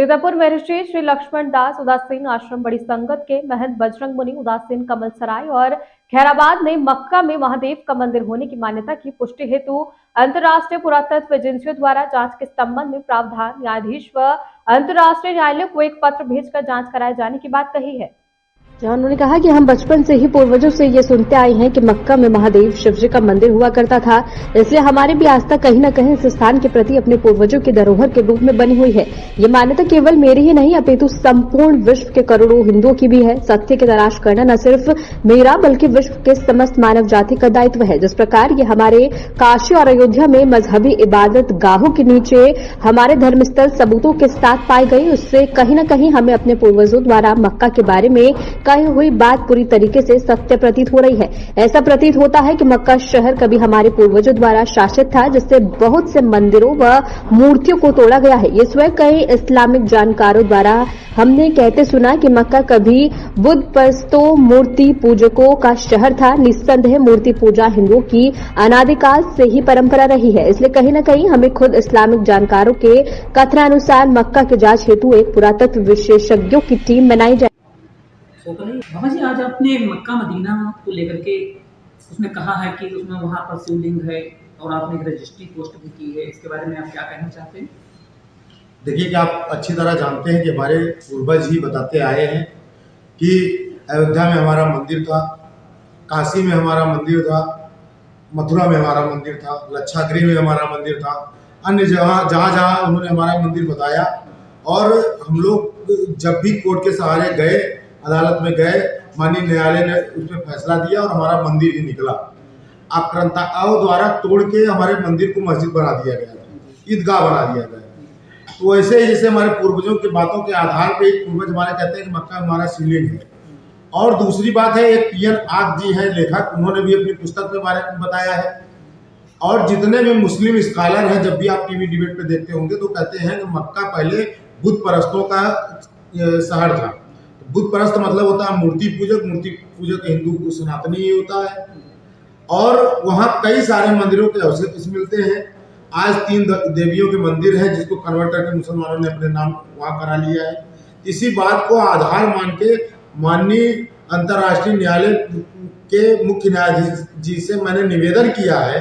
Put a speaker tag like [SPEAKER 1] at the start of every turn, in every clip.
[SPEAKER 1] सीतापुर में ऋषि श्री लक्ष्मण दास उदासीन आश्रम बड़ी संगत के महंत बजरंग मुनि उदासीन कमल सराय और खैराबाद में मक्का में महादेव का मंदिर होने की मान्यता की पुष्टि हेतु अंतर्राष्ट्रीय पुरातत्व एजेंसियों द्वारा जांच के संबंध में प्रावधान न्यायाधीश व अंतर्राष्ट्रीय न्यायालय को एक पत्र भेजकर जांच कराए जाने की बात कही है। जहां उन्होंने कहा कि हम बचपन से ही पूर्वजों से ये सुनते आए हैं कि मक्का में महादेव शिव जी का मंदिर हुआ करता था, इसलिए हमारी भी आस्था कहीं न कहीं इस स्थान के प्रति अपने पूर्वजों की धरोहर के रूप में बनी हुई है। ये मान्यता केवल मेरी ही नहीं अपितु संपूर्ण विश्व के करोड़ों हिंदुओं की भी है। सत्य की तलाश करना न सिर्फ मेरा बल्कि विश्व के समस्त मानव जाति का दायित्व है। जिस प्रकार ये हमारे काशी और अयोध्या में मजहबी इबादत गाहों के नीचे हमारे धर्मस्थल सबूतों के साथ पाए गए, उससे कहीं न कहीं हमें अपने पूर्वजों द्वारा मक्का के बारे में कही हुई बात पूरी तरीके से सत्य प्रतीत हो रही है। ऐसा प्रतीत होता है कि मक्का शहर कभी हमारे पूर्वजों द्वारा शासित था, जिससे बहुत से मंदिरों व मूर्तियों को तोड़ा गया है। ये स्वयं कई इस्लामिक जानकारों द्वारा हमने कहते सुना कि मक्का कभी बुद्ध परस्तों मूर्ति पूजकों का शहर था। निस्संदेह मूर्ति पूजा हिंदुओं की अनादिकाल से ही परंपरा रही है, इसलिए कहीं न कहीं हमें खुद इस्लामिक जानकारों के कथनानुसार मक्का की जांच हेतु एक पुरातत्व विशेषज्ञों की टीम बनाई जाए।
[SPEAKER 2] बाबा जी, आज आपने मक्का मदीना को लेकर के उसमें कहा है कि उसमें वहाँ पर शिवलिंग है और आपने एक रजिस्ट्री पोस्ट भी की है, इसके बारे में आप क्या कहना चाहते हैं?
[SPEAKER 3] देखिए कि आप अच्छी तरह जानते हैं कि हमारे पूर्वज ही बताते आए हैं कि अयोध्या में हमारा मंदिर था, काशी में हमारा मंदिर था, मथुरा में हमारा मंदिर था, लक्षागृह में हमारा मंदिर था, अन्य जहाँ जहाँ उन्होंने हमारा मंदिर बताया। और हम लोग जब भी कोर्ट के सहारे गए, अदालत में गए, माननीय न्यायालय ने उसमें फैसला दिया और हमारा मंदिर ही निकला। आक्रांताओं द्वारा तोड़ के हमारे मंदिर को मस्जिद बना दिया गया, ईदगाह बना दिया गया। तो ऐसे ही जैसे हमारे पूर्वजों की बातों के आधार पे एक पूर्वज हमारे कहते हैं कि मक्का हमारा शिवलिंग है। और दूसरी बात है, एक पीएन आग जी है लेखक, उन्होंने भी अपनी पुस्तक के बारे में बताया है। और जितने भी मुस्लिम स्कॉलर हैं, जब भी आप टीवी डिबेट पे देखते होंगे तो कहते हैं कि मक्का पहले बुद्ध परस्तों का शहर था। बुद्ध परस्त मतलब होता है मूर्ति पूजक हिंदू सनातनी ही होता है। और वहाँ कई सारे मंदिरों के अवशेष मिलते हैं। आज 3 देवियों के मंदिर हैं जिसको कन्वर्ट करके मुसलमानों ने अपने नाम वहाँ करा लिया है। इसी बात को आधार मान के माननीय अंतर्राष्ट्रीय न्यायालय के मुख्य न्यायाधीश जी से मैंने निवेदन किया है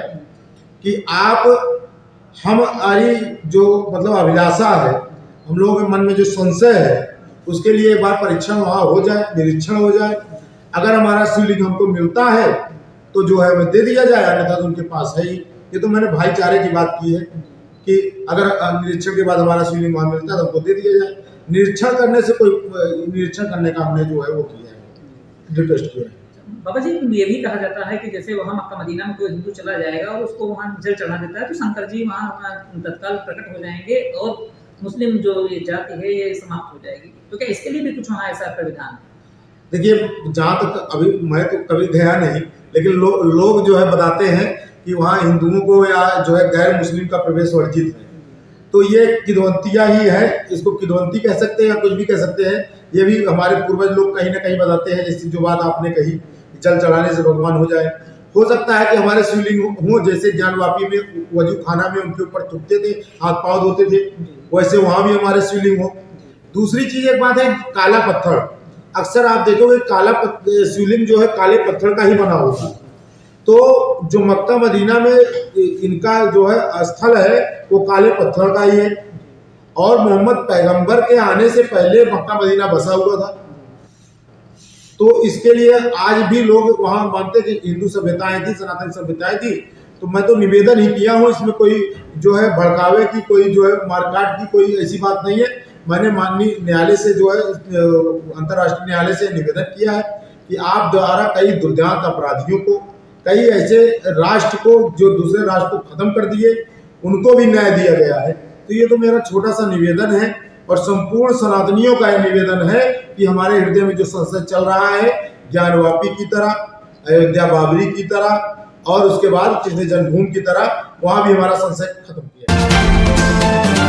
[SPEAKER 3] कि आप हमारी जो मतलब अभिलाषा है, हम लोगों के मन में जो संशय है, उसके लिए एक बार परीक्षण वहाँ हो जाए, निरीक्षण हो जाए। अगर हमारा शिवलिंग हमको मिलता है तो जो है वह दे दिया जाए, अन्यथा तो उनके पास है ही। ये तो मैंने भाईचारे की बात की है कि अगर निरीक्षण के बाद हमारा शिवलिंग वहाँ मिलता है तो हमको दे दिया जाए। निरीक्षण करने का हमने जो है वो किया है, रिक्वेस्ट किया है।
[SPEAKER 2] बाबा जी, ये भी कहा जाता है कि जैसे वहाँ मक्का मदीना में कोई हिंदू चला जाएगा और उसको वहाँ जल चढ़ा देता है तो शंकर जी वहाँ तत्काल प्रकट हो जाएंगे और मुस्लिम जो ये जाति है ये समाप्त हो जाएगी। तो क्या इसके लिए भी कुछ वहाँ ऐसा प्राविधान है?
[SPEAKER 3] देखिए, जहाँ तक अभी मैं तो कभी गया नहीं, लेकिन लोग जो है बताते हैं कि वहाँ हिंदुओं को या जो है गैर मुस्लिम का प्रवेश वर्जित है। तो ये किदवंतिया ही है, इसको किदवंती कह सकते हैं या कुछ भी कह सकते हैं। ये भी हमारे पूर्वज लोग कहीं ना कहीं बताते हैं, जैसे जो बात आपने कही, जल चढ़ाने से भगवान हो जाए। हो सकता है कि हमारे शिवलिंग हो, जैसे ज्ञानवापी में वजू खाना में उनके ऊपर थूकते थे, हाथ पाँव धोते थे, वैसे वहाँ भी हमारे शिवलिंग हो। दूसरी चीज एक बात है, काला पत्थर। अक्सर आप देखोगे काला शिवलिंग जो है काले पत्थर का ही बना होता है। तो जो मक्का मदीना में इनका जो है स्थल है वो काले पत्थर का ही है। और मोहम्मद पैगंबर के आने से पहले मक्का मदीना बसा हुआ था। तो इसके लिए आज भी लोग वहाँ मानते कि हिंदू सभ्यताएं थी, सनातन सभ्यताएं थी। तो मैं तो निवेदन ही किया हूँ, इसमें कोई जो है भड़कावे की, कोई जो है मारकाट की कोई ऐसी बात नहीं है। मैंने माननीय न्यायालय से जो है अंतर्राष्ट्रीय न्यायालय से निवेदन किया है कि आप द्वारा कई दुर्दांत अपराधियों को, कई ऐसे राष्ट्र को जो दूसरे राष्ट्र को खत्म कर दिए, उनको भी न्याय दिया गया है। तो ये तो मेरा छोटा सा निवेदन है और संपूर्ण सनातनियों का यह निवेदन है कि हमारे हृदय में जो संसद चल रहा है ज्ञानवापी की तरह, अयोध्या बाबरी की तरह और उसके बाद कृष्ण जन्मभूमि की तरह, वहां भी हमारा संशय खत्म किया।